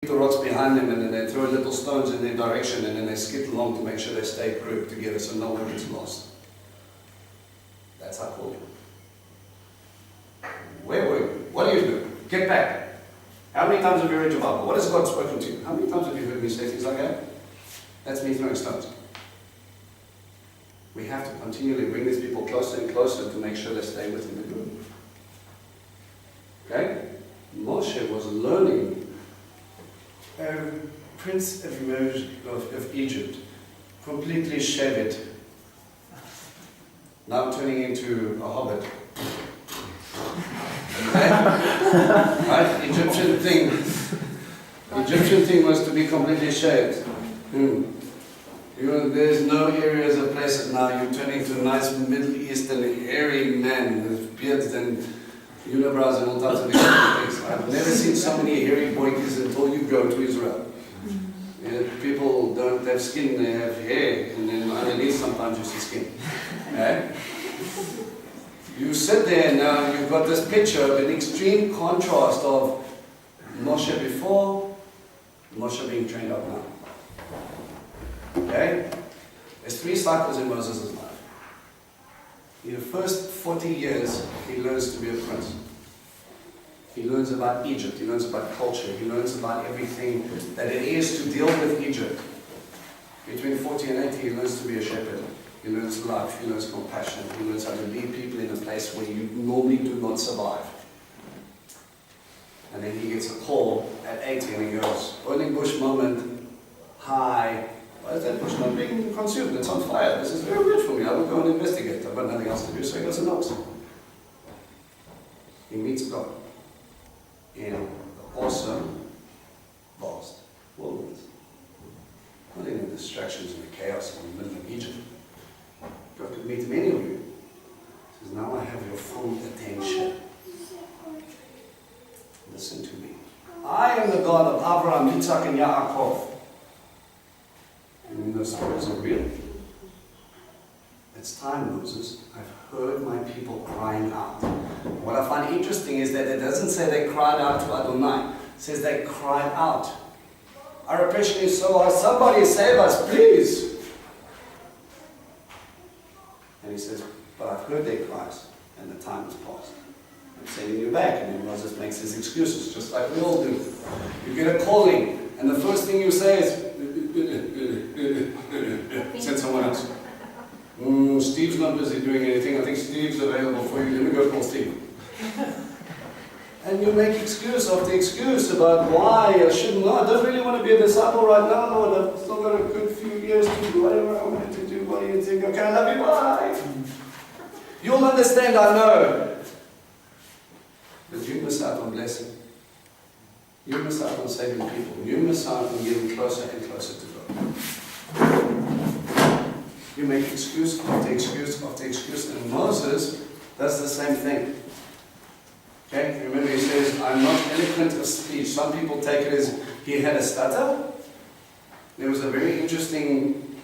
the rocks behind them, and then they throw little stones in their direction, and then they skip along to make sure they stay grouped together so no one gets lost. That's how cool. Where were you? What are you doing? Get back. How many times have you read your Bible? What has God spoken to you? How many times have you heard me say things like that? That's me throwing stones. We have to continually bring these people closer and closer to make sure they stay within the group. Okay? Moshe was learning. Prince of Egypt, completely shaved, now turning into a hobbit. Okay? Right? Egyptian thing was to be completely shaved. There's no areas of places now. You're turning to a nice Middle Eastern hairy man with beards and unibrows and all types of things. I've never seen so many hairy boykies until you go to Israel. People don't have skin, they have hair, and then underneath sometimes you see skin. Okay? You sit there now, you've got this picture of an extreme contrast of Moshe before, Moshe being trained up now. Okay? There's 3 cycles in Moses' life. In the first 40 years, he learns to be a prince. He learns about Egypt, he learns about culture, he learns about everything that it is to deal with Egypt. Between 40 and 80, he learns to be a shepherd. He learns love, he learns compassion, he learns how to lead people in a place where you normally do not survive. And then he gets a call at 80 and he goes, burning bush moment, hi. Why is that bush not being consumed? It's on fire. This is very good for me. I will go and investigate. I've got nothing else to do, so he goes and knocks. He meets God in the awesome, vast wilderness. Not in the distractions and the chaos in the middle of Egypt. God could meet many of you. He says, now I have your full attention. Listen to me. I am the God of Abraham, Yitzhak, and Yaakov. And those stories are real. It's time, Moses. I've heard my people crying out. What I find interesting is that it doesn't say they cried out to Adonai. It says they cried out. Our oppression is so hard. Somebody save us, please. And he says, but I've heard their cries, and the time has passed. I'm sending you back. And then Moses makes his excuses, just like we all do. You get a calling, and the first thing you say is, send someone else. Steve's not busy doing anything. I think Steve's available for you. Let me go call Steve. And you make excuse after excuse about why I shouldn't know. I don't really want to be a disciple right now, Lord. I've still got a good few years to do whatever I want to do. What do you think? Okay, I love you. Bye. You'll understand, I know. But you miss out on blessing. You miss out on saving people. You miss out on getting closer and closer to God. You make excuse after excuse after excuse, and Moses does the same thing. Okay? Remember he says, I'm not eloquent of speech. Some people take it as he had a stutter. There was a very interesting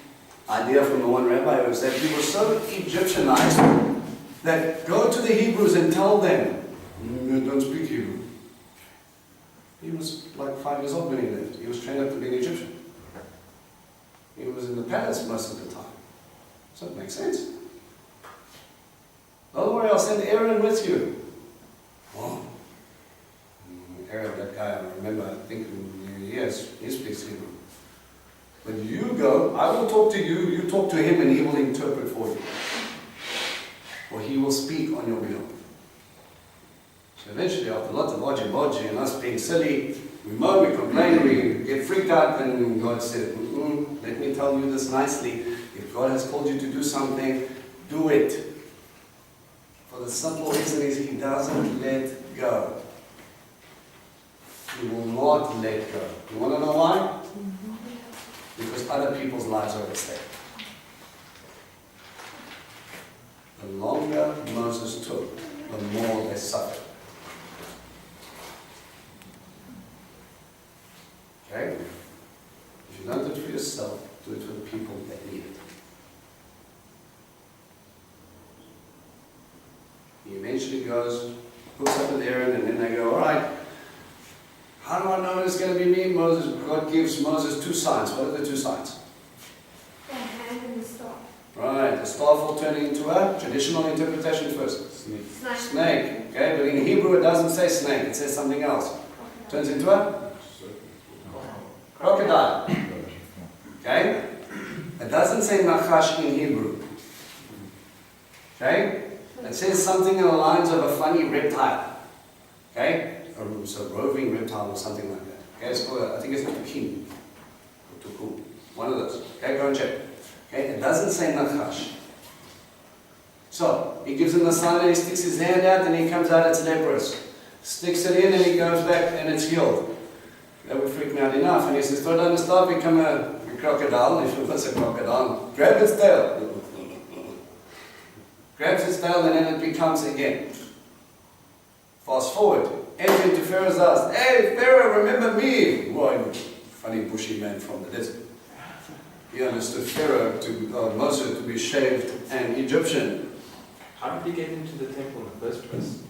idea from the one rabbi. It was that he was so Egyptianized that go to the Hebrews and tell them, don't speak Hebrew. He was like 5 years old when he lived. He was trained up to be an Egyptian. He was in the palace most of the time. So it makes sense. Don't worry, I'll send Aaron with you. Oh. Aaron, that guy, I remember, I think he speaks Hebrew. But you go, I will talk to you, you talk to him, and he will interpret for you. Or he will speak on your behalf. So eventually, after lots of bodgy and us being silly, we moan, we complain, we get freaked out, and God said, let me tell you this nicely. If God has called you to do something, do it. For the simple reason is He doesn't let go. He will not let go. You want to know why? Because other people's lives are at stake. The longer Moses took, the more they suffered. Okay? If you don't do it for yourself, do it for the people that need it. He eventually goes, hooks up with Aaron, and then they go, all right, How do I know it's going to be me? God gives Moses 2 signs. What are the 2 signs? The hand and the staff. Right, the staff will turn into a traditional interpretation first. Snake. Okay, but in Hebrew it doesn't say snake, it says something else. Turns into a crocodile. Okay? It doesn't say nachash in Hebrew. Okay? It says something along the lines of a funny reptile. Okay? So roving reptile or something like that. Okay, it's called, I think it's tukin. Or tukun. One of those. Okay, go and check. Okay, it doesn't say nachash. So, he gives him the sign and he sticks his hand out and he comes out, it's leprous. Sticks it in and he goes back and it's healed. That would freak me out enough. And he says, throw down the staff, become a crocodile. If it was a crocodile, grab its tail. Grabs its tail and then it becomes again. Fast forward. Enter into Pharaoh's house. Hey, Pharaoh, remember me? Boy, funny bushy man from the desert. He understood Moses to be shaved and Egyptian. How did he get into the temple in the first place?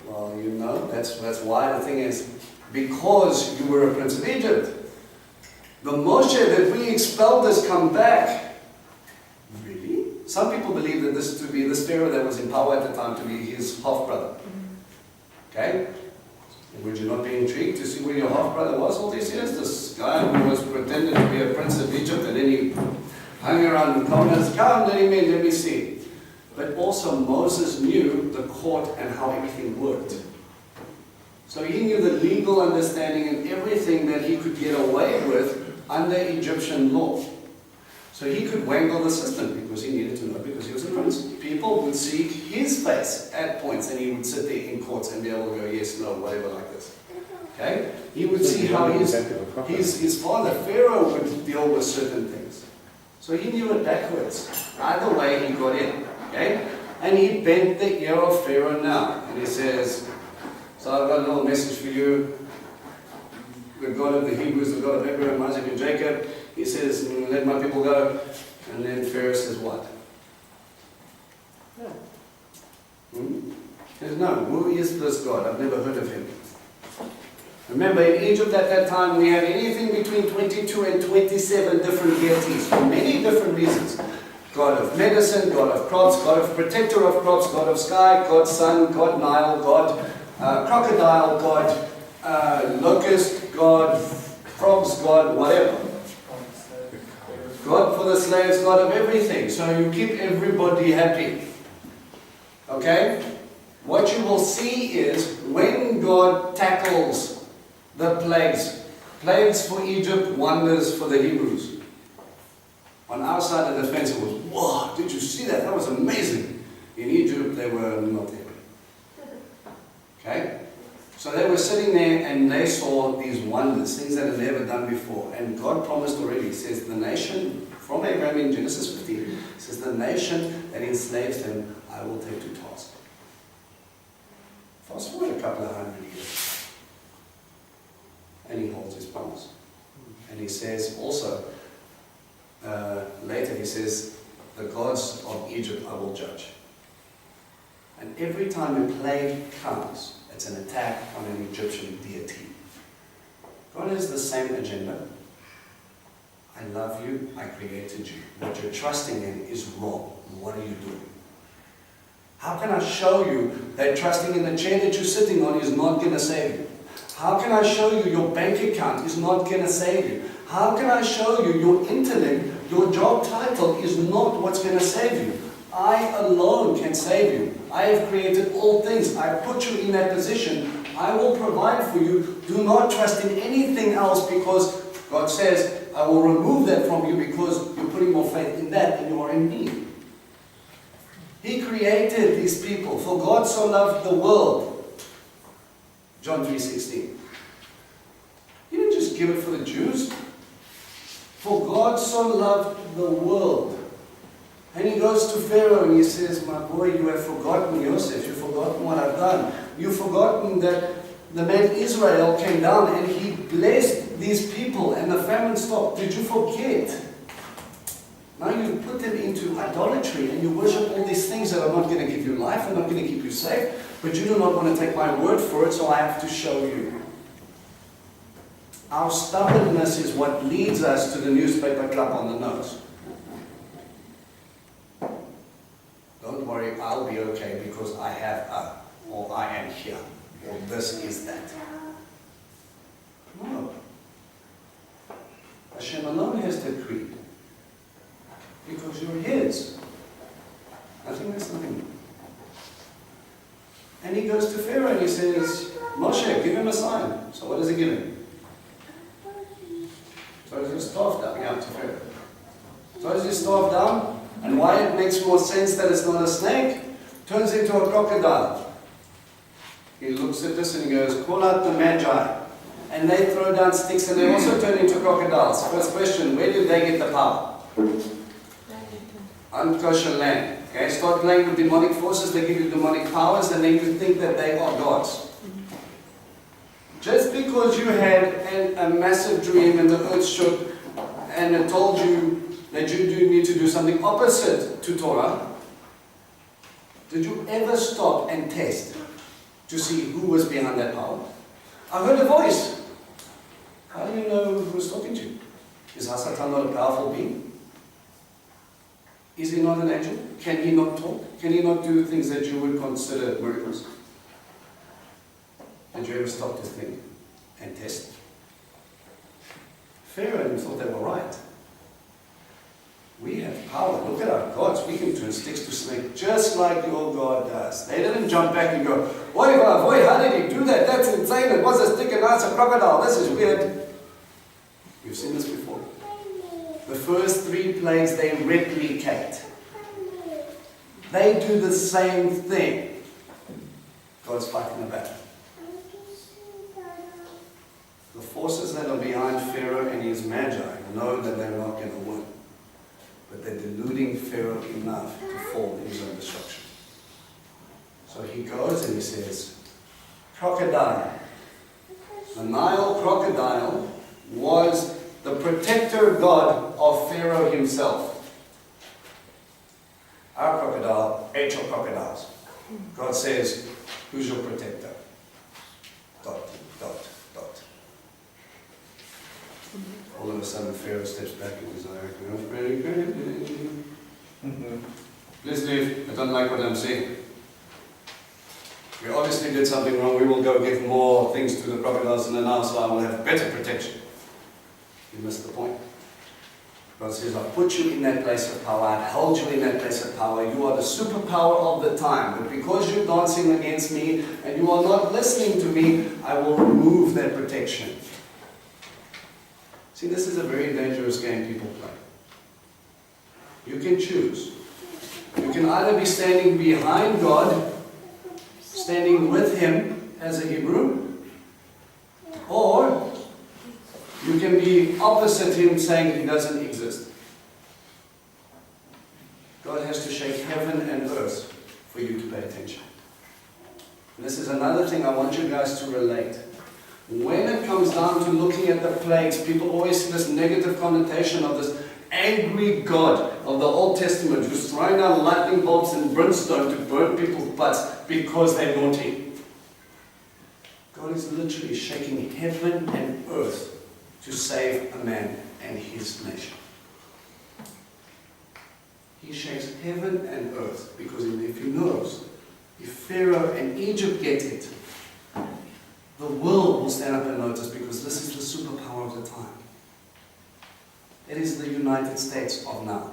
Well, you know, that's why the thing is, because you were a prince of Egypt. The Moshe that we expelled has come back. Really? Some people believe that this to be this Pharaoh that was in power at the time to be his half-brother. Okay? And would you not be intrigued to see where your half-brother was all these years? This guy who was pretending to be a prince of Egypt and then he hung around the corners. Come, let me see. But also Moses knew the court and how everything worked. So he knew the legal understanding and everything that he could get away with under Egyptian law. So he could wangle the system because he needed to know, because he was a prince. People would seek his face at points and he would sit there in courts and be able to go yes, no, whatever like this. Okay? He would see how his father, Pharaoh, would deal with certain things. So he knew it backwards. Either way, he got in. Okay? And he bent the ear of Pharaoh now. And he says, so I've got a little message for you. The God of the Hebrews, the God of Abraham, Isaac, and Jacob. He says, let my people go. And then Pharaoh says what? No. He says, no, who is this God? I've never heard of him. Remember, in Egypt at that time, we had anything between 22 and 27 different deities for many different reasons. God of medicine, God of crops, God of protector of crops, God of sky, God sun, God Nile, God crocodile, God locust, God frogs, God whatever. God for the slaves, God of everything. So you keep everybody happy. Okay? What you will see is when God tackles the plagues for Egypt, wonders for the Hebrews. On our side of the fence it was, wow, did you see that? That was amazing. In Egypt they were not happy. Okay? So they were sitting there and they saw these wonders, things that had never done before. And God promised already, He says the nation, from Abraham in Genesis 15, says the nation that enslaves them, I will take to task. Fast forward a couple of hundred years. And He holds His promise. And He says also, later He says, the gods of Egypt I will judge. And every time a plague comes, it's an attack on an Egyptian deity. God has the same agenda. I love you, I created you. What you're trusting in is wrong. What are you doing? How can I show you that trusting in the chair that you're sitting on is not going to save you? How can I show you your bank account is not going to save you? How can I show you your intellect, your job title is not what's going to save you? I alone can save you. I have created all things. I put you in that position. I will provide for you. Do not trust in anything else, because God says, I will remove that from you because you're putting more faith in that than you are in me. He created these people. For God so loved the world. John 3:16. He didn't just give it for the Jews. For God so loved the world. And He goes to Pharaoh and He says, my boy, you have forgotten Yosef. You've forgotten what I've done. You've forgotten that the man Israel came down and he blessed these people and the famine stopped. Did you forget? Now you put them into idolatry and you worship all these things that are not going to give you life and not going to keep you safe. But you do not want to take my word for it, so I have to show you. Our stubbornness is what leads us to the newspaper club on the nose. Don't worry, I'll be okay because I have a, or I am here, or this is that. No. Hashem alone has that creed. Because you're His. Nothing less, nothing more. And he goes to Pharaoh and he says, Moshe, give him a sign. So what does he give him? Throws his staff down. Yeah, to Pharaoh. Throws his staff down. And why it makes more sense that it's not a snake, turns into a crocodile. He looks at this and he goes, call out the Magi. And they throw down sticks and they also turn into crocodiles. First question, where did they get the power? Unkosher land. Okay, start playing with demonic forces, they give you demonic powers, and then you think that they are gods. Just because you had a massive dream and the earth shook and it told you that you do need to do something opposite to Torah, did you ever stop and test to see who was behind that power? I heard a voice. How do you know who was talking to you? Is Hasatan not a powerful being? Is he not an angel? Can he not talk? Can he not do things that you would consider miracles? Did you ever stop to think and test? Pharaoh thought they were right. We have power. Look at our gods. We can turn sticks to snake just like your God does. They didn't jump back and go, boy, how did he do that? That's insane. It was a stick and now it's a crocodile. This is weird. You've seen this before. The first 3 plagues, they replicate. They do the same thing. God's fighting a battle. The forces that are behind Pharaoh and his magi know that they're not going to win. But they're deluding Pharaoh enough to fall in his own destruction. So he goes and he says, crocodile. The Nile crocodile was the protector god of Pharaoh himself. Our crocodile ate your crocodiles. God says, who's your protector? Dot, dot, dot. All of a sudden Pharaoh steps back and he's like, very good. Please leave. I don't like what I'm saying. We obviously did something wrong. We will go give more things to the crocodiles in the Nile so I will have better protection. You missed the point. God says, I put you in that place of power. I held you in that place of power. You are the superpower of the time. But because you're dancing against me and you are not listening to me, I will remove that protection. See, this is a very dangerous game people play. You can choose. You can either be standing behind God, standing with Him as a Hebrew, or you can be opposite Him, saying He doesn't exist. God has to shake heaven and earth for you to pay attention. And this is another thing I want you guys to relate. When it comes down to looking at the plagues, people always see this negative connotation of this angry God of the Old Testament who's throwing out lightning bolts and brimstone to burn people's butts because they're naughty. God is literally shaking heaven and earth to save a man and his nation. He shakes heaven and earth because if he knows, if Pharaoh and Egypt get it, the world will stand up and notice because this is the superpower of the time. It is the United States of now.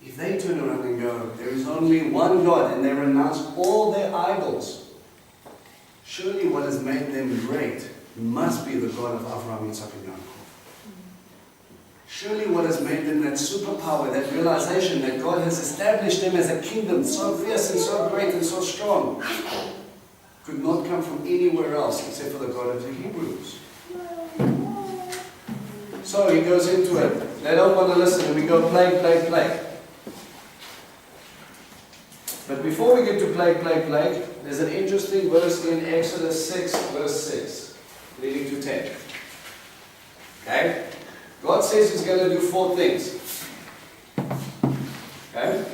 If they turn around and go, there is only one God, and they renounce all their idols, surely what has made them great must be the God of Avraham, Yitzhak, and Yaakov. Surely what has made them that superpower, that realization that God has established them as a kingdom so fierce and so great and so strong, could not come from anywhere else except for the God of the Hebrews. So he goes into it. They don't want to listen, and we go plague, plague, plague. But before we get to plague, plague, plague, there's an interesting verse in Exodus 6, verse 6, leading to 10. Okay? God says He's going to do 4 things. Okay?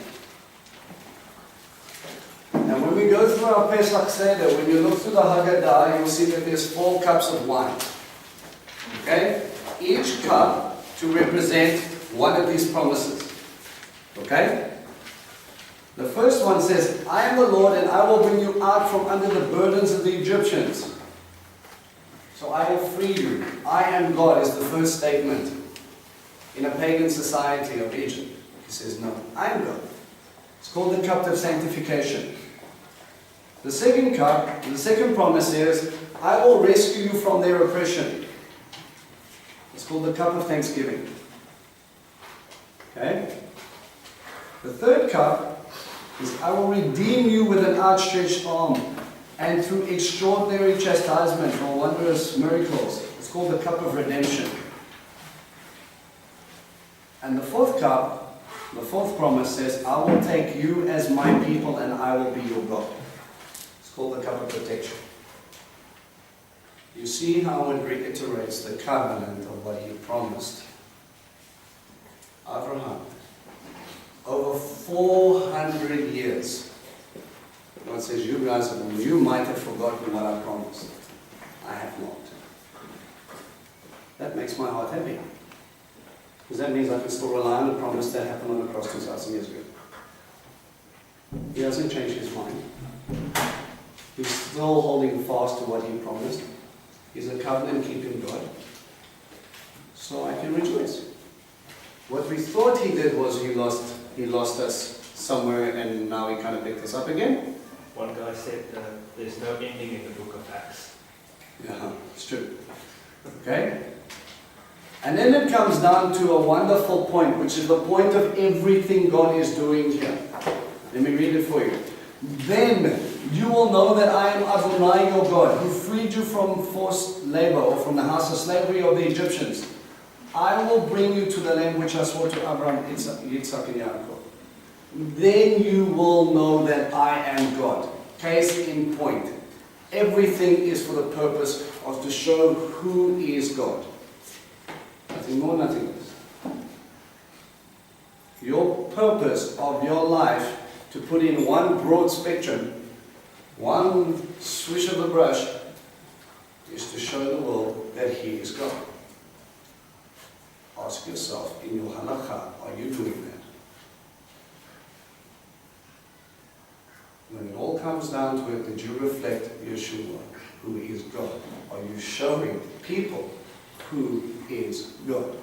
And when we go through our Pesach Seder, when you look through the Haggadah, you'll see that there's 4 cups of wine. Okay? Each cup to represent one of these promises. Okay? The first one says, I am the Lord and I will bring you out from under the burdens of the Egyptians. So I will free you. I am God is the first statement in a pagan society of Egypt. He says, no, I am God. It's called the cup of sanctification. The second cup, the second promise is, I will rescue you from their oppression. It's called the cup of thanksgiving. Okay? The third cup is, I will redeem you with an outstretched arm and through extraordinary chastisement or wondrous miracles. It's called the cup of redemption. And the fourth cup, the fourth promise says, I will take you as my people and I will be your God. It's called the cup of protection. You see how it reiterates the covenant of what he promised Abraham. Over 400 years. God says, you guys, you might have forgotten what I promised. I have not. That makes my heart happy. Because that means I can still rely on the promise that happened on the cross 2,000 years ago. He hasn't changed his mind. He's still holding fast to what he promised. He's a covenant-keeping God. So I can rejoice. What we thought he did was he lost us somewhere and now he kind of picked us up again. One guy said there's no ending in the book of Acts. Yeah, it's true. Okay? And then it comes down to a wonderful point, which is the point of everything God is doing here. Let me read it for you. Then you will know that I am Adonai your God, who freed you from forced labor or from the house of slavery of the Egyptians. I will bring you to the land which I swore to Abraham, Yitzhak, and Yaakov. Then you will know that I am God. Case in point. Everything is for the purpose of to show who is God. Nothing more, nothing less. Your purpose of your life, to put in one broad spectrum, one swish of the brush, is to show the world that He is God. Ask yourself, in your halakha, are you doing that? When it all comes down to it, did you reflect Yeshua, who is God? Are you showing people who is God?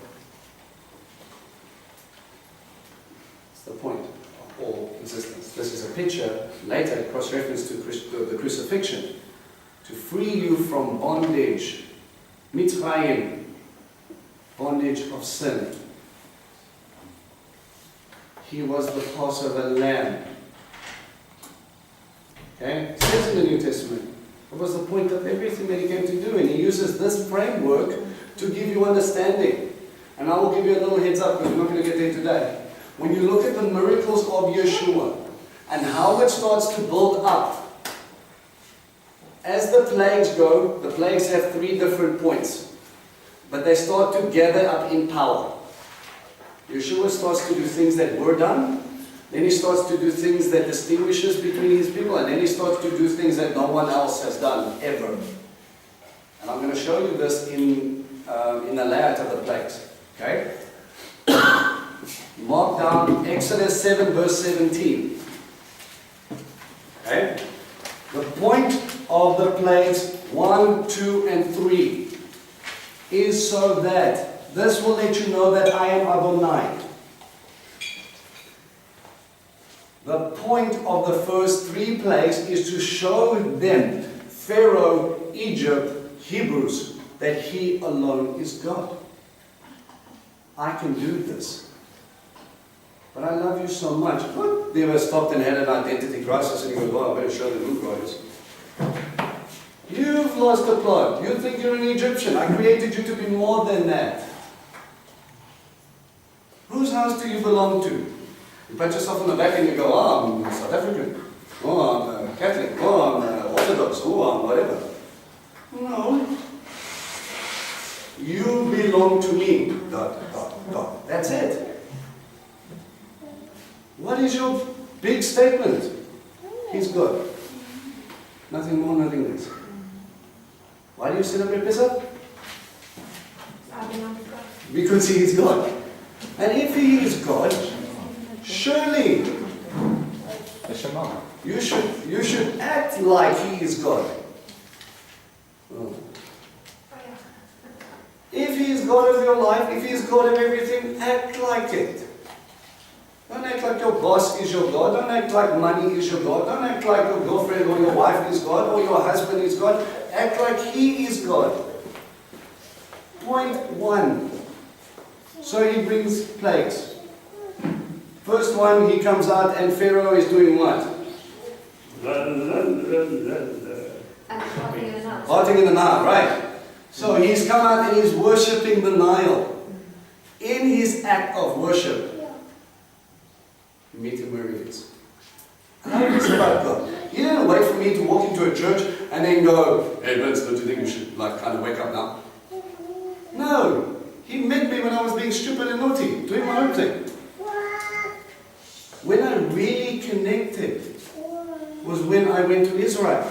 It's the point of all existence. This is a picture, later cross-reference to the crucifixion, to free you from bondage, Mitzrayim, bondage of sin. He was the Passover lamb. Okay? It says in the New Testament, what was the point of everything that he came to do? And he uses this framework to give you understanding. And I will give you a little heads up because we're not going to get there today. When you look at the miracles of Yeshua and how it starts to build up, as the plagues go, the plagues have 3 different points. But they start to gather up in power. Yeshua starts to do things that were done. Then he starts to do things that distinguishes between his people. And then he starts to do things that no one else has done, ever. And I'm going to show you this in the layout of the plagues. Okay? Mark down Exodus 7 verse 17. Okay? The point of the plagues 1, 2, and 3 is so that this will let you know that I am Adonai. The point of the first 3 plagues is to show them, Pharaoh, Egypt, Hebrews, that he alone is God. I can do this. But I love you so much. What? They ever stopped and had an identity crisis and he goes, well, I better show them who God is. You've lost the plot. You think you're an Egyptian. I created you to be more than that. Whose house do you belong to? You pat yourself on the back and you go, oh, I'm South African. Oh, I'm Catholic. Oh, I'm Orthodox. Oh, I'm whatever. No. You belong to me. God. That's it. What is your big statement? He's God. Nothing more, nothing less. Why do you celebrate Pesach? Because he is God. And if he is God, surely you should act like he is God. Oh. If he is God of your life, if he is God of everything, act like it. Don't act like your boss is your God. Don't act like money is your God. Don't act like your girlfriend or your wife is God or your husband is God. Act like he is God. Point 1. So he brings plagues. First one, he comes out and Pharaoh is doing what? Parting in the Nile, right? So he's come out and he's worshipping the Nile. In his act of worship, you meet him where he is. How is it about God? He didn't wait for me to walk into a church and then go, hey Vince, don't you think you should kind of wake up now? No. He met me when I was being stupid and naughty, doing my own thing. When I really connected was when I went to Israel.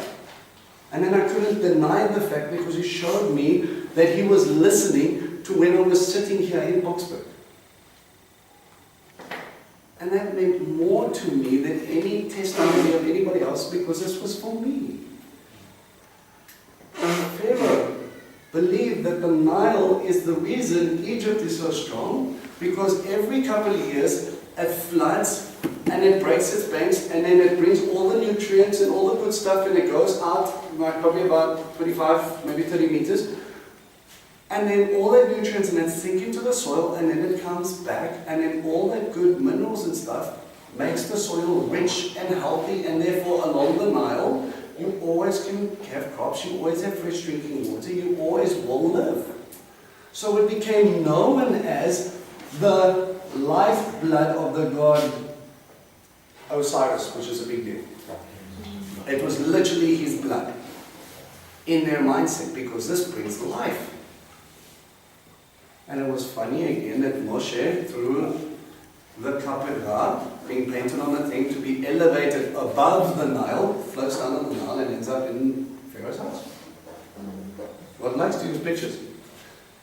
And then I couldn't deny the fact because he showed me that he was listening to when I was sitting here in Boksburg. And that meant more to me than any testimony of anybody else because this was for me. Pharaoh believed that the Nile is the reason Egypt is so strong because every couple of years it floods and it breaks its banks and then it brings all the nutrients and all the good stuff and it goes out probably about 25, maybe 30 meters. And then all that nutrients and then sink into the soil and then it comes back and then all that good minerals and stuff makes the soil rich and healthy and therefore along the Nile you always can have crops, you always have fresh drinking water, you always will live. So it became known as the lifeblood of the god Osiris, which is a big deal. It was literally his blood in their mindset because this brings life. And it was funny again that Moshe, through the kapara being painted on the thing to be elevated above the Nile, floats down on the Nile and ends up in Pharaoh's house. God likes to use pictures.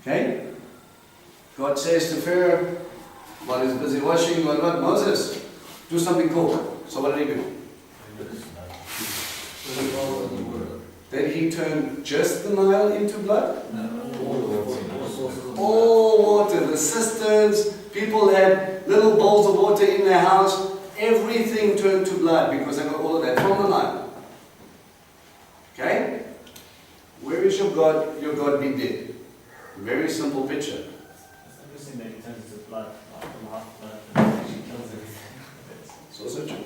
Okay? God says to Pharaoh, while he's busy washing, what about Moses? Do something cool. So what did he do? Did he turn just the Nile into blood? All water, the cisterns, people had little bowls of water in their house, everything turned to blood because they got all of that from the Nile. Okay? Where is your God? Your God be dead. Very simple picture. It's interesting that he turns into blood after blood and actually kills everything. It's also true.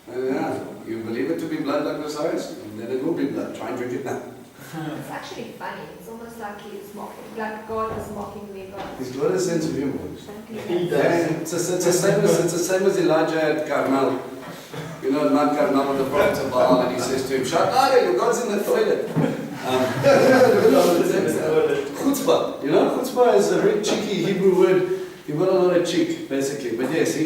Yeah, you believe it to be blood like Osiris, and then it will be blood. Try and drink it now. It's actually funny. It's almost like he's mocking, like God is mocking me. He's got a sense of humor. He does. It's the same as Elijah at Carmel. You know, Mount Carmel with the prophets of Baal, and he says to him, "Shut up, your God's in the toilet." Chutzpah. You know, chutzpah is a very cheeky Hebrew word. You've got a lot of cheek, basically. But yes,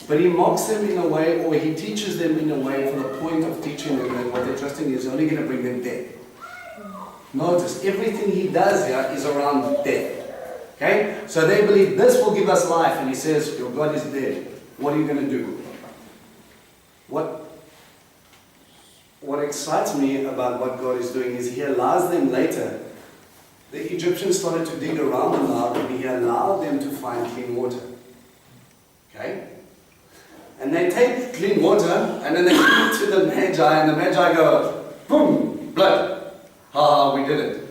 but he mocks them in a way, or he teaches them in a way for the point of teaching them that what they're trusting is only going to bring them death. Notice, everything he does here is around death. Okay? So they believe this will give us life, and he says, your God is dead. What are you going to do? What excites me about what God is doing is he allows them later. The Egyptians started to dig around the Nile, and he allowed them to find clean water. Okay? And they take clean water, and then they give it to the Magi, and the Magi go, boom, blood. Ha, we did it.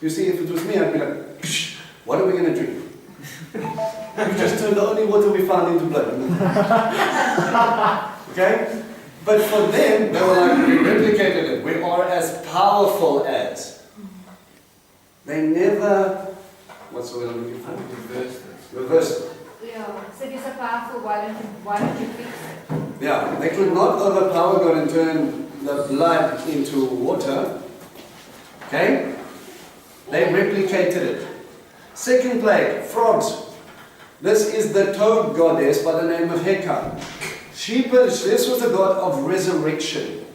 You see, if it was me, I'd be like, psh, what are we going to drink? We just turned the only water we found into blood. Okay? But for them, they were like, we replicated it. We are as powerful as. They never, what's the word I'm looking for? Reversed it. Yeah. So if you're so powerful, why don't you fix it? Yeah, they could not overpower God and turn the blood into water. Okay? They replicated it. Second plague, frogs. This is the toad goddess by the name of Heka. This was the god of resurrection.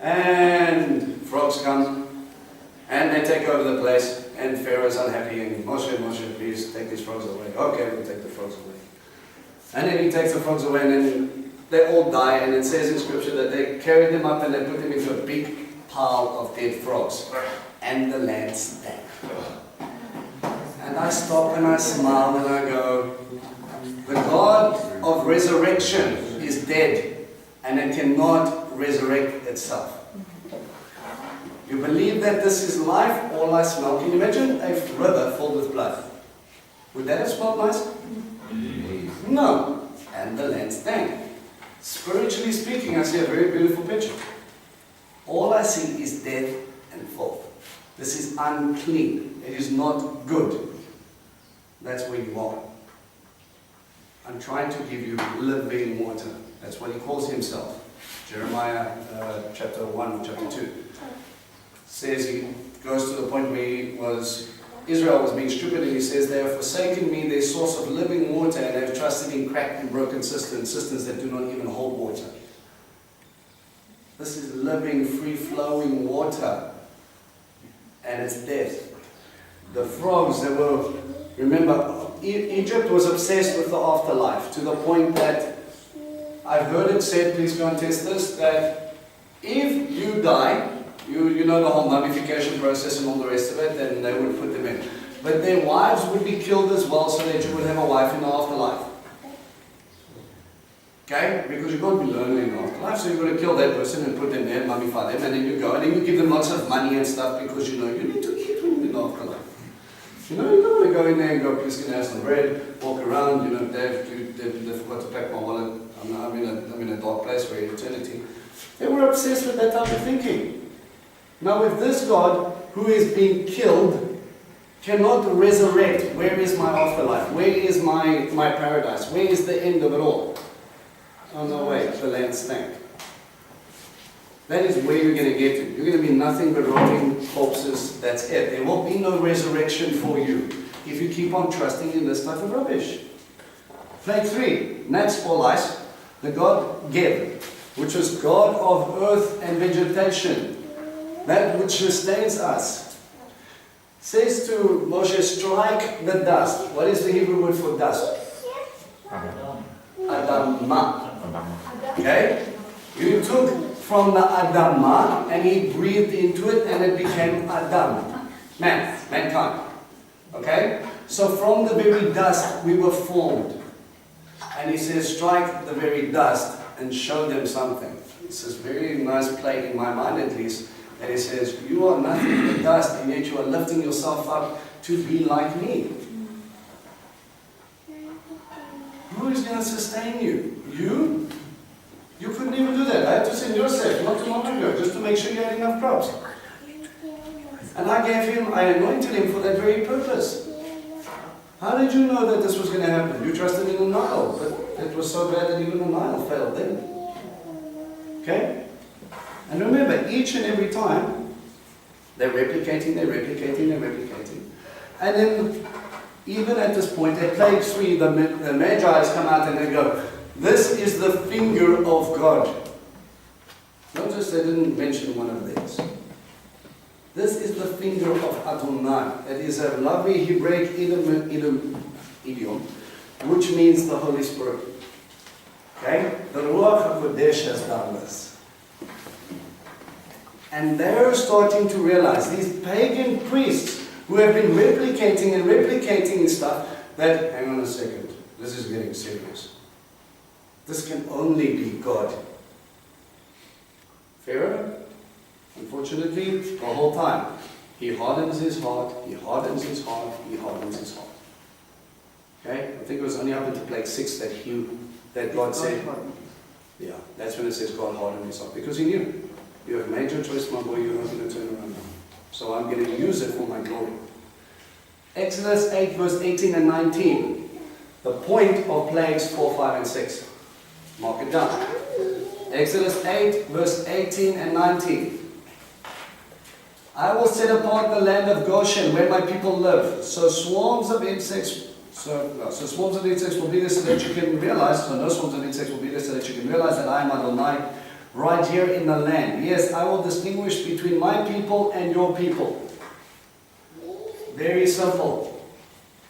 And frogs come and they take over the place And Pharaoh's unhappy, and Moshe, please take these frogs away. Okay, we'll take the frogs away. And then he takes the frogs away, and then they all die, and it says in scripture that they carried them up and they put them into a big pile of dead frogs. And the land stank. And I stop and I smile and I go, the God of resurrection is dead, and it cannot resurrect itself. You believe that this is life, all I smell. Can you imagine a river filled with blood? Would that have smelled nice? No. And the land stank. Spiritually speaking, I see a very beautiful picture. All I see is death and filth. This is unclean. It is not good. That's where you are. I'm trying to give you living water. That's what he calls himself. Jeremiah chapter 1, chapter 2. Says he goes to the point where Israel was being stupid, and he says, they have forsaken me, their source of living water, and they have trusted in cracked and broken cisterns that do not even hold water. This is living, free-flowing water, and it's death. The frogs, remember, Egypt was obsessed with the afterlife, to the point that I've heard it said, please go and test this, that if you die, you know the whole mummification process and all the rest of it, then they would put them in. But their wives would be killed as well, so that you would have a wife in the afterlife. Okay? Because you can't be lonely in the afterlife, so you're going to kill that person and put them there, mummify them, and then you go, and then you give them lots of money and stuff, because you know you need to eat when you're in the afterlife. You know, you don't want to go in there and go, please can I have some bread, walk around, you know, they forgot to pack my wallet, I'm in a dark place for eternity. They were obsessed with that type of thinking. Now, if this God, who is being killed, cannot resurrect, where is my afterlife? Where is my paradise? Where is the end of it all? Oh no, wait, the land stank. That is where you're going to get to. You're going to be nothing but rotting corpses, that's it. There will be no resurrection for you if you keep on trusting in this type of rubbish. Plague 3, gnats or lice, the god Geb, which was god of earth and vegetation. That which sustains us. Says to Moshe, strike the dust. What is the Hebrew word for dust? Adamah. Okay? You took from the Adamah and he breathed into it and it became Adam. Mankind. Okay? So from the very dust we were formed. And he says, strike the very dust and show them something. It's this very nice play in my mind at least. And he says, you are nothing but dust, and yet you are lifting yourself up to be like me. Who is going to sustain you? You? You couldn't even do that. I had to send Yosef not too long ago, just to make sure you had enough crops. And I anointed him for that very purpose. How did you know that this was going to happen? You trusted in the Nile, but it was so bad that even the Nile failed then. Okay? And remember, each and every time, they're replicating. And then, even at this point, at plague 3, the Magi's come out and they go, this is the finger of God. Notice they didn't mention one of these. This is the finger of Adonai. It is a lovely Hebraic idiom, which means the Holy Spirit. Okay? The Ruach HaKodesh has done this. And they're starting to realize, these pagan priests who have been replicating stuff, that, hang on a second, this is getting serious. This can only be God. Pharaoh, unfortunately, the whole time, he hardens his heart, he hardens his heart, he hardens his heart. Okay? I think it was only up into plague 6 that God said, yeah, that's when it says God hardened his heart, because he knew. You have made your choice, my boy, you're not going to turn around now. So I'm going to use it for my glory. Exodus 8, verse 18 and 19. The point of plagues 4, 5, and 6. Mark it down. Exodus 8, verse 18 and 19. I will set apart the land of Goshen where my people live. So swarms of insects will be there so that you can realize, so no swarms of insects will be there so that you can realize that I am Adonai, right here in the land. Yes, I will distinguish between my people and your people. Very simple.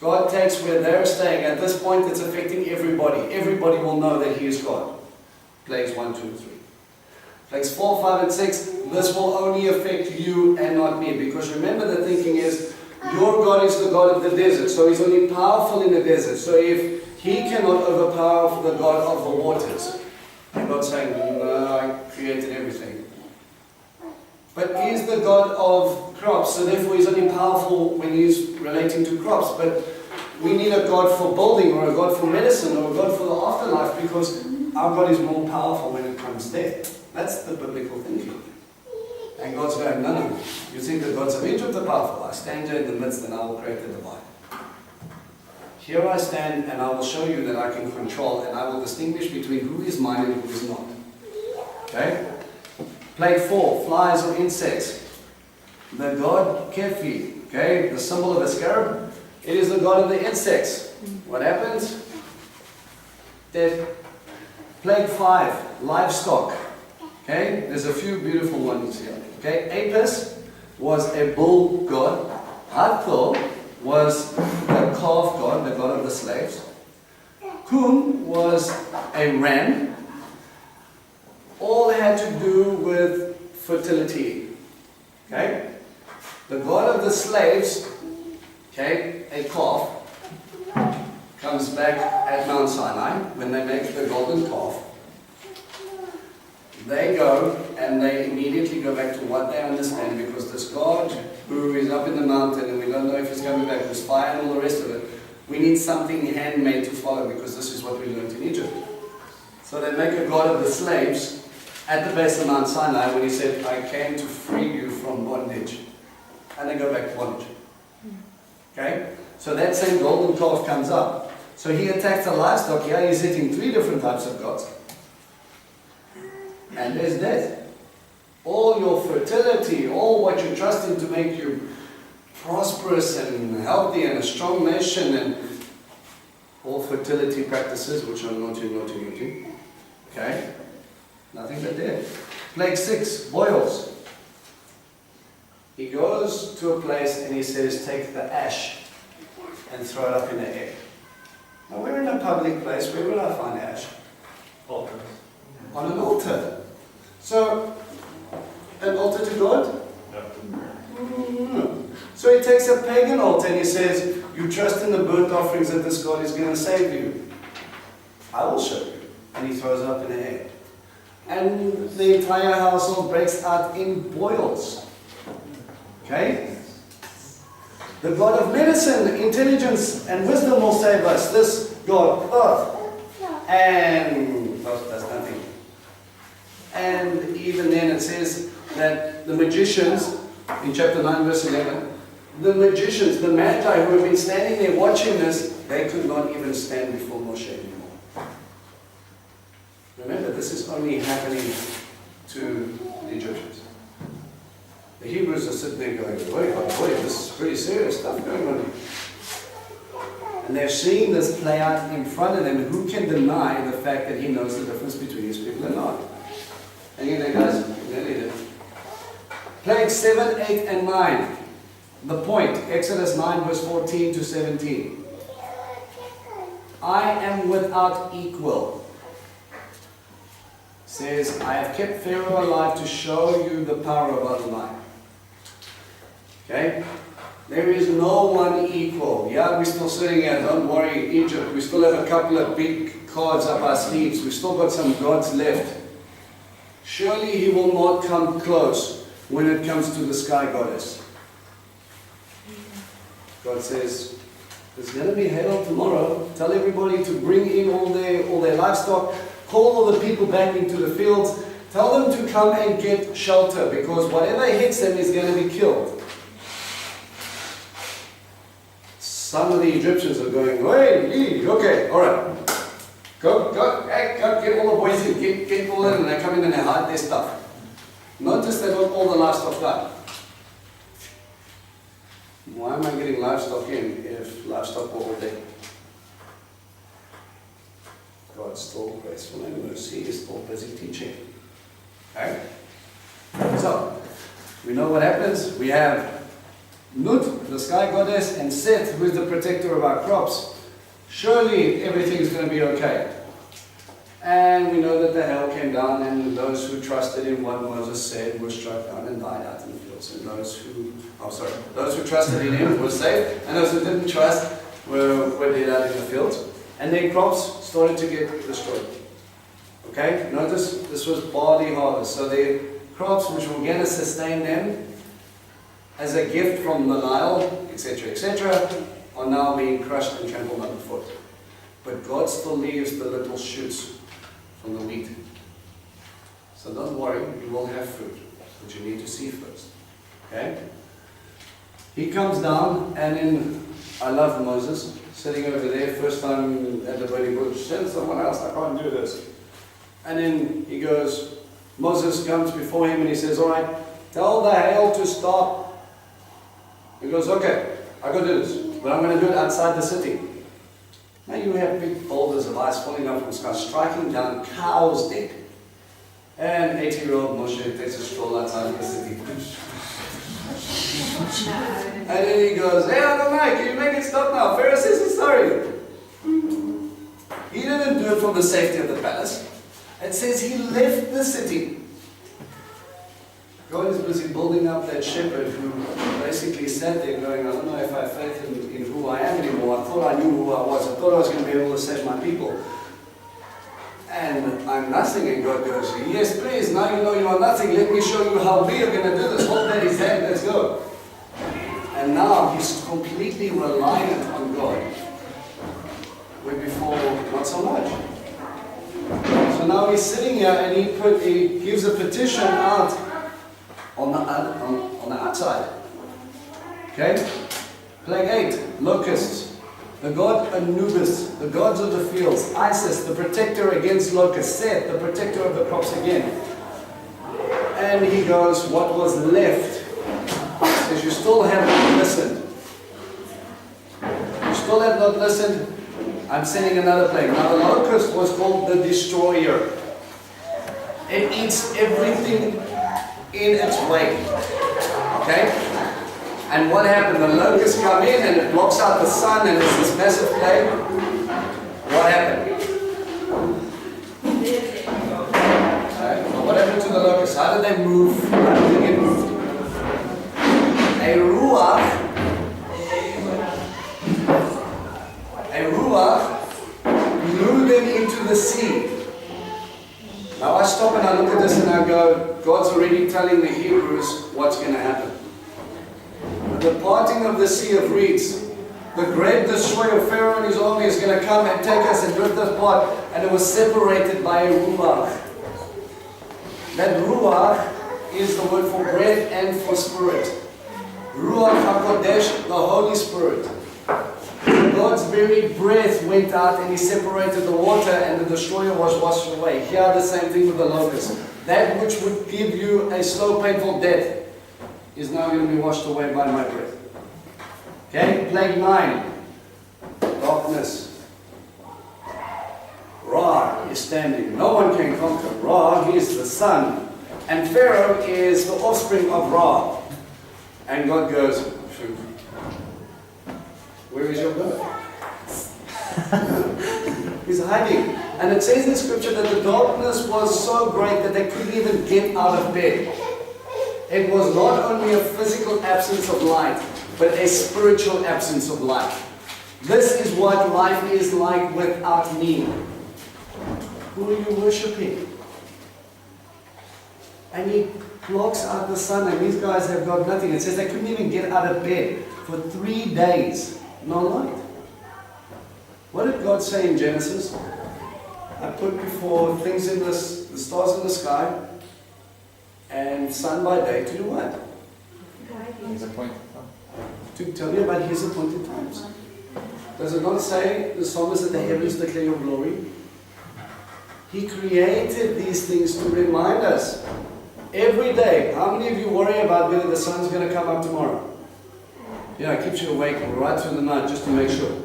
God takes where they're staying. At this point, it's affecting everybody. Everybody will know that He is God. Plagues 1, 2, 3. Plagues 4, 5, and 6, this will only affect you and not me. Because remember, the thinking is, your God is the God of the desert. So He's only powerful in the desert. So if He cannot overpower the God of the waters, and God's saying, no, I created everything. But He's the God of crops, so therefore He's only powerful when He's relating to crops. But we need a God for building, or a God for medicine, or a God for the afterlife, because our God is more powerful when it comes there. That's the biblical thinking. And God's going, no, no. You think the gods of Egypt are powerful? I stand here in the midst and I will create the divide. Here I stand and I will show you that I can control, and I will distinguish between who is mine and who is not. Okay? Plague 4, flies or insects. The god Kefi, okay, the symbol of a scarab, it is the god of the insects. What happens? Death. Plague 5, livestock. Okay, there's a few beautiful ones here. Okay, Apis was a bull god. Hathor was the calf god, the god of the slaves. Kum was a ram. All had to do with fertility. Okay? The god of the slaves, okay, a calf, comes back at Mount Sinai when they make the golden calf. They go and they immediately go back to what they understand, because this God who is up in the mountain and we don't know if He's coming back, there's fire and all the rest of it, we need something handmade to follow, because this is what we learned in Egypt. So they make a God of the slaves at the base of Mount Sinai when He said, I came to free you from bondage. And they go back to bondage. Okay? So that same golden calf comes up. So he attacks the livestock here. He's hitting 3 different types of gods. And there's death. All your fertility, all what you trust in to make you prosperous and healthy and a strong nation, and all fertility practices, which are naughty. Okay? Nothing but death. Plague 6, boils. He goes to a place and he says, take the ash and throw it up in the air. Now we're in a public place. Where will I find ash? Altars. On an altar. So, an altar to God? No. So he takes a pagan altar and he says, you trust in the burnt offerings that this God is going to save you. I will show you. And he throws it up in the air. And the entire household breaks out in boils. Okay? The God of medicine, intelligence, and wisdom will save us. This God, earth, and earth does nothing. And even then it says that the magicians, in chapter 9, verse 11, the magicians, the magi who have been standing there watching this, they could not even stand before Moshe anymore. Remember, this is only happening to the Egyptians. The Hebrews are sitting there going, boy, this is pretty serious stuff going on here. And they're seeing this play out in front of them, and who can deny the fact that He knows the difference between His people and not? And you know, guys, really did. Plague 7, 8, and 9. The point, Exodus 9, verse 14 to 17. I am without equal. Says, I have kept Pharaoh alive to show you the power of Adonai. Okay? There is no one equal. Yeah, we're still sitting here, don't worry, Egypt. We still have a couple of big cards up our sleeves. We've still got some gods left. Surely He will not come close when it comes to the sky goddess. God says, there's going to be hail tomorrow. Tell everybody to bring in all their livestock. Call all the people back into the fields. Tell them to come and get shelter, because whatever hits them is going to be killed. Some of the Egyptians are going, hey, okay, all right. Go, hey, go, get all the boys in, get all in, and they come in and they hide their stuff. Notice they got all the livestock done. Why am I getting livestock in if livestock were all dead? God's still graceful and mercy is still busy teaching. Okay? So, we know what happens. We have Nut, the sky goddess, and Seth, who is the protector of our crops. Surely everything's going to be okay. And we know that the hail came down, and those who trusted in what Moses said were struck down and died out in the fields. And those who trusted in him were saved, and those who didn't trust were dead out in the fields. And their crops started to get destroyed. Okay? Notice this was barley harvest. So their crops, which were going to sustain them as a gift from the Nile, etc., are now being crushed and trampled underfoot. But God still leaves the little shoots from the wheat. So don't worry, you will have fruit, but you need to see first. Okay? He comes down, and then I love Moses sitting over there, first time at the burning bush. Send someone else, I can't do this. And then he goes, Moses comes before him and he says, all right, tell the hail to stop. He goes, okay, I got to do this, but I'm going to do it outside the city. Now you have big boulders of ice falling down from the sky, striking down cows dead. And 80-year-old Moshe takes a stroll outside of the city. And then he goes, hey, Adonai, can you make it stop now? Pharaoh says he's sorry. He didn't do it from the safety of the palace. It says he left the city. God is busy building up that shepherd who basically sat there going, I don't know if I have faith in who I am anymore. I thought I knew who I was. I thought I was going to be able to save my people. And I'm nothing. And God goes, yes, please, now you know you are nothing. Let me show you how we are going to do this. Hold that his hand, let's go. And now he's completely reliant on God. Where before, not so much. So now he's sitting here and he gives a petition out on the outside. Okay? Plague 8, locusts. The god Anubis, the gods of the fields. Isis, the protector against locusts. Seth, the protector of the crops again. And he goes, what was left? He says, you still have not listened. You still have not listened. I'm sending another plague. Now the locust was called the destroyer. It eats everything in its way. Okay? And what happened? The locusts come in and it blocks out the sun and it's this massive plague. What happened? Okay. So what happened to the locusts? How did they move? How did they get moved? A ruach blew them into the sea. Now I stop and I look at this and I go, God's already telling the Hebrews what's going to happen. The parting of the Sea of Reeds, the great destroyer of Pharaoh and his army is going to come and take us and drift us apart, and it was separated by a ruach. That ruach is the word for breath and for spirit. Ruach HaKodesh, the Holy Spirit. God's very breath went out and he separated the water and the destroyer was washed away. Here the same thing with the locust. That which would give you a slow, painful death is now going to be washed away by my breath. Okay, plague 9. Darkness. Ra is standing. No one can conquer. Ra, he is the sun. And Pharaoh is the offspring of Ra. And God goes, where is your God? He's hiding. And it says in Scripture that the darkness was so great that they couldn't even get out of bed. It was not only a physical absence of light, but a spiritual absence of light. This is what life is like without me. Who are you worshipping? And he blocks out the sun, and these guys have got nothing. It says they couldn't even get out of bed for 3 days. No light. What did God say in Genesis? I put before things in the stars in the sky, and sun by day to do what? His appointed To tell you about his appointed times. Does it not say the psalmist that the heavens declare your glory? He created these things to remind us every day. How many of you worry about whether the sun's going to come up tomorrow? Yeah, it keeps you awake right through the night just to make sure.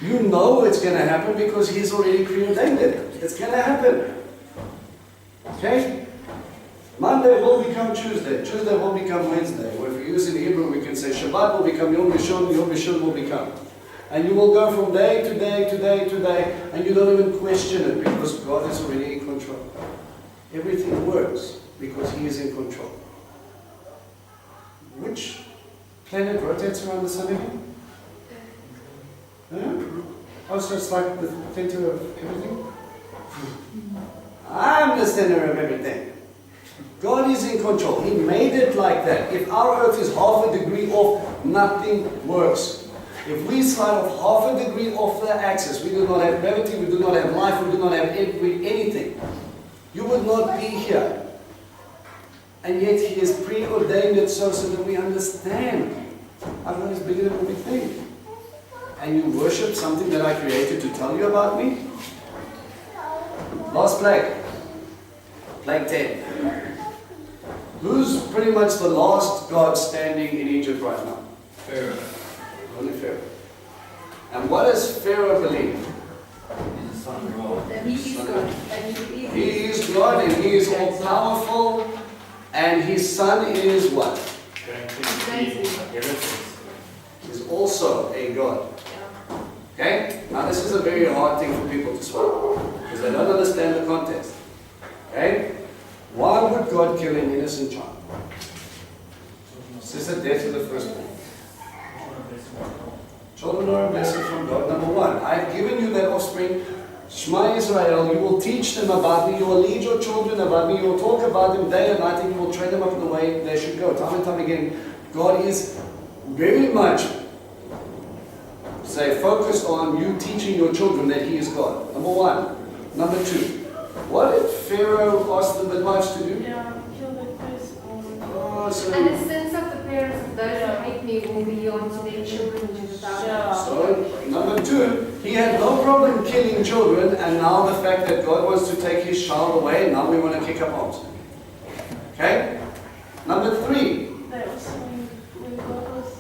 You know it's going to happen because he's already preordained it. It's going to happen. Okay? Monday will become Tuesday. Tuesday will become Wednesday. Or if we use in Hebrew, we can say Shabbat will become Yom Rishon, Yom Rishon will become. And you will go from day to day to day to day, and you don't even question it because God is already in control. Everything works because He is in control. Which planet rotates around the sun again? Yeah? Oh, so it's like the center of everything? I'm the center of everything. God is in control. He made it like that. If our earth is half a degree off, nothing works. If we slide off half a degree off the axis, we do not have gravity, we do not have life, we do not have anything. You would not be here. And yet He has preordained it so that we understand. Our God is bigger than what we think. And you worship something that I created to tell you about me? Last plague. Plague 10. Who's pretty much the last God standing in Egypt right now? Pharaoh. Only Pharaoh. And what does Pharaoh believe? He's the son of God. That He is God. And He is God and He is all powerful. And His son is what? Going to be inheritance. He's also a God. Okay? Now this is a very hard thing for people to swallow. Because they don't understand the context. Okay? Why would God kill an innocent child? This is the death of the firstborn. Children are a blessing from God. Number one, I've given you that offspring. Shema Israel, you will teach them about me. You will lead your children about me. You will talk about them day and night, and you will train them up in the way they should go. Time and time again, God is very much focused on you teaching your children that He is God. Number one. Number two, what did Pharaoh ask the midwives to do? Yeah, kill the firstborn. Oh, so And the sins of the parents of those who hate me will be on to their children without. So, number two, he had no problem killing children, and now the fact that God wants to take His child away, now we want to kick up arms. Okay? Number three. They also, when God was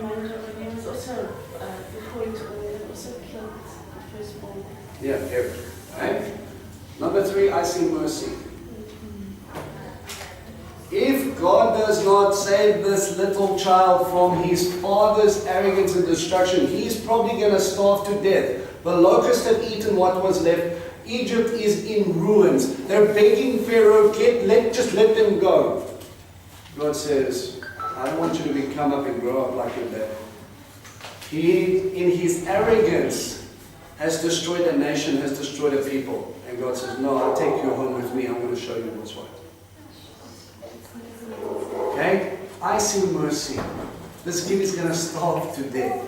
manager, he was also, before he took away, he also killed the firstborn. Yeah, Herod. Okay? Number three, I see mercy. If God does not save this little child from his father's arrogance and destruction, he's probably going to starve to death. The locusts have eaten what was left. Egypt is in ruins. They're begging Pharaoh, just let them go. God says, I don't want you to come up and grow up like your dad. He, in his arrogance, has destroyed a nation, has destroyed a people. And God says, no, I'll take you home with me. I'm going to show you what's right. Okay? I see mercy. This kid is going to starve to death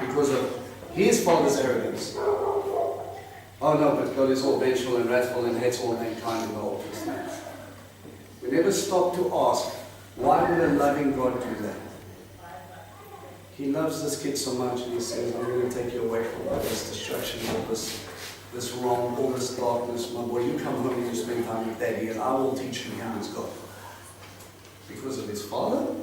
because of his father's arrogance. Oh no, but God is all vengeful and wrathful and hates all mankind in the Old Testament. We never stop to ask, why would a loving God do that? He loves this kid so much and He says, I'm going to take you away from all this destruction, all this wrong, all this darkness. My boy, you come home and you spend time with Daddy and I will teach you who is God. Because of his father?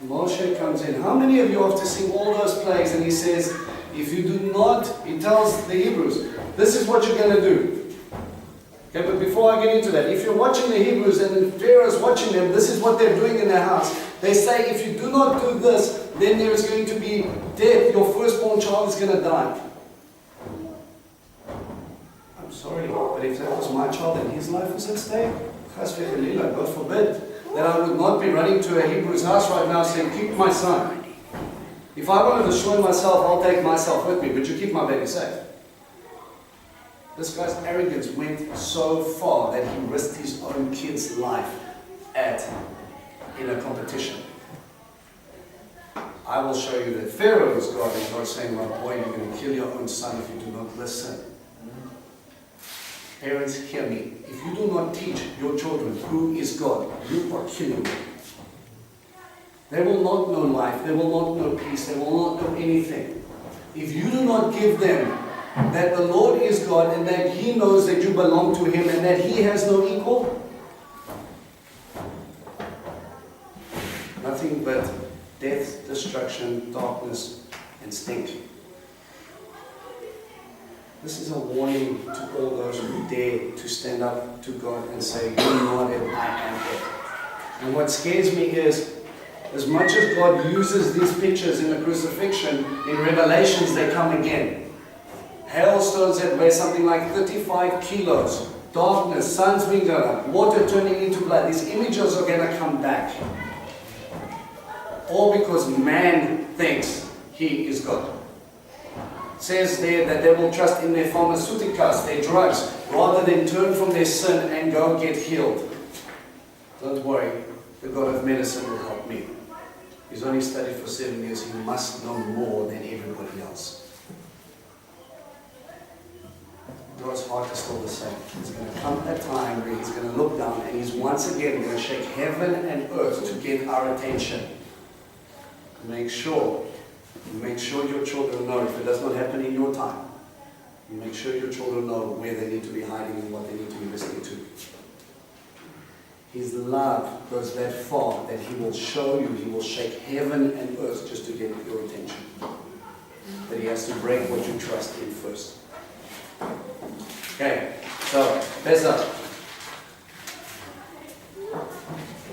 Moshe comes in. How many of you have to sing all those plagues? And he says, if you do not, he tells the Hebrews, this is what you're going to do. Okay, but before I get into that, if you're watching the Hebrews and Pharaoh's watching them, this is what they're doing in their house. They say, if you do not do this, then there is going to be death. Your firstborn child is going to die. I'm sorry, but if that was my child and his life was at stake, God forbid, that I would not be running to a Hebrew's house right now saying, keep my son. If I want to destroy myself, I'll take myself with me, but you keep my baby safe. This guy's arrogance went so far that he risked his own kid's life in a competition. I will show you that Pharaoh is God, and God saying, my boy, you're going to kill your own son if you do not listen. Parents, hear me. If you do not teach your children who is God, you are killing them. They will not know life. They will not know peace. They will not know anything. If you do not give them that the Lord is God and that He knows that you belong to Him and that He has no equal, nothing but death, destruction, darkness, and stink. This is a warning to all those who dare to stand up to God and say, "You're not it, I am it." And what scares me is, as much as God uses these pictures in the crucifixion, in Revelations they come again. Hailstones that weigh something like 35 kilos, darkness, sun's being blown up, water turning into blood. These images are going to come back. All because man thinks he is God. It says there that they will trust in their pharmaceuticals, their drugs, rather than turn from their sin and go get healed. Don't worry, the God of medicine will help me. He's only studied for 7 years, he must know more than everybody else. God's heart is still the same. There's going to come a time where he's going to look down and he's once again going to shake heaven and earth to get our attention. Make sure your children know, if it does not happen in your time, make sure your children know where they need to be hiding and what they need to be listening to. His love goes that far that he will show you, he will shake heaven and earth just to get your attention. But he has to break what you trust in first. Okay, so Pesach.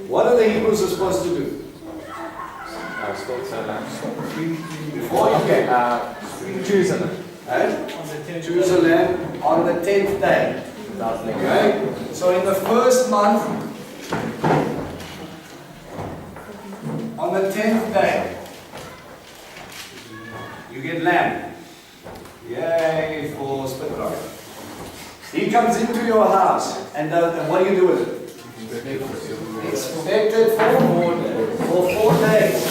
What are the Hebrews supposed to do? Before you came. Choose them. Choose a lamb on the 10th day. Okay? So in the first month, on the 10th day, you get lamb. Yay for split rock. He comes into your house, and what do you do with it? Expect it for 4 days.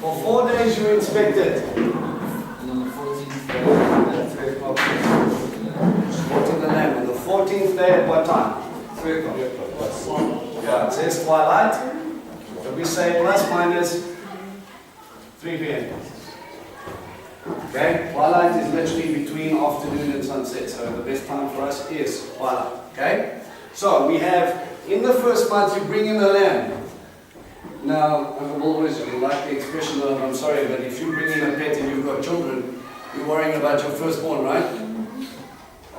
For 4 days you inspect it. And on the 14th day, at 3 o'clock. Slaughtering the lamb. On the 14th day at what time? 3 o'clock. Yeah, it says twilight. So we say plus minus 3 p.m. Okay? Twilight is literally between afternoon and sunset. So the best time for us is twilight. Okay? So we have, in the first month you bring in the lamb. Now, I've always liked the expression of, I'm sorry, but if you bring in a pet and you've got children, you're worrying about your firstborn, right?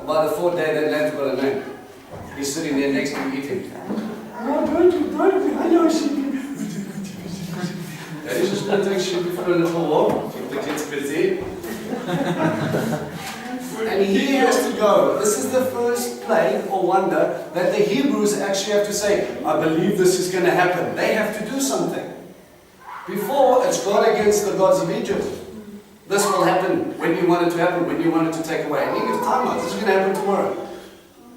By the 4th day, that lamb's got a name. He's sitting there next to you eating. No, don't you, I know she. He's just going to take sheep for a little walk. Keep the kids busy. And he has to go. This is the first plague or wonder that the Hebrews actually have to say, I believe this is going to happen. They have to do something. Before, it's God against the gods of Egypt. This will happen when you want it to happen, when you want it to take away. And he gives time out. This is going to happen tomorrow.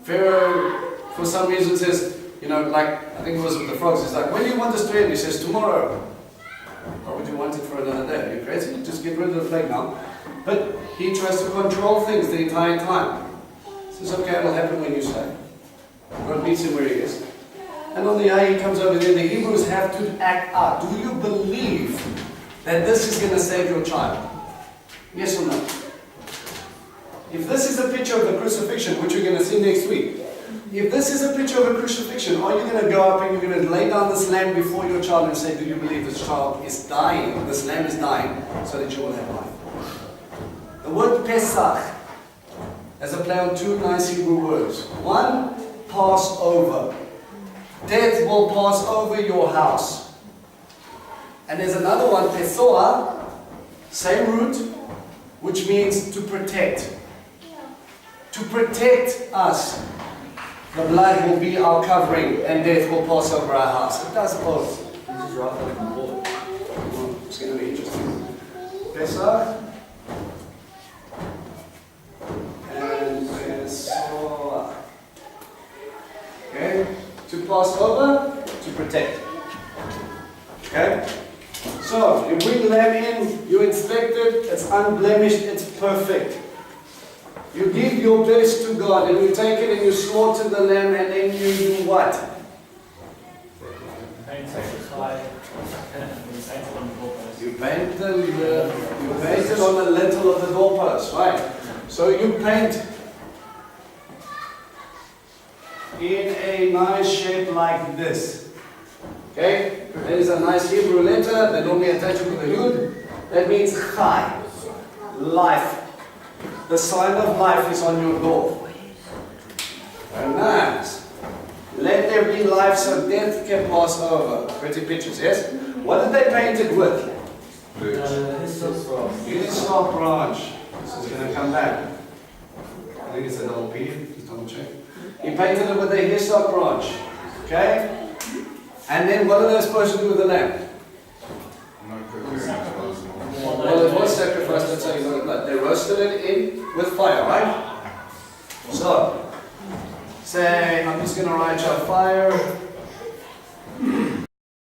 Pharaoh, for some reason, says, like, I think it was with the frogs, he's like, when do you want this to end? He says, tomorrow. Why would you want it for another day? Are you crazy? Just get rid of the plague now. But he tries to control things the entire time. He says, okay, it'll happen when you say. God meets him where he is. And on the eye he comes over there. The Hebrews have to act out. Do you believe that this is going to save your child? Yes or no? If this is a picture of the crucifixion, which we're going to see next week, if this is a picture of a crucifixion, are you going to go up and you're going to lay down this lamb before your child and say, do you believe this child is dying, this lamb is dying, so that you will have life? The word Pesach has a play on 2 nice Hebrew words. One, Passover. Death will pass over your house. And there's another one, Pesoah, same root, which means to protect. To protect us. The blood will be our covering and death will pass over our house. It does both. This is right that I can pull it. It's going to be interesting. Pesach and Pesoah. Okay? To pass over, to protect. Okay? So, you bring lamb in, you inspect it, it's unblemished, it's perfect. You give your best to God and you take it and you slaughter the lamb and then you do what? Paint it on the doorpost. You paint it on the lintel of the doorpost, right? So you paint in a nice shape like this. Okay? There is a nice Hebrew letter, they normally attach it with a yud. That means chai, life. The sign of life is on your door. Very nice. Let there be life so death can pass over. Pretty pictures, yes? What did they paint it with? Hyssop branch. This is going to come back. I think it's a double P. Just double check. He painted it with a hyssop branch. Okay? And then what are they supposed to do with the lamb? Well, it was sacrificed, that's how you got it blood. They roasted it in with fire, right? So, say, I'm just going to write your fire.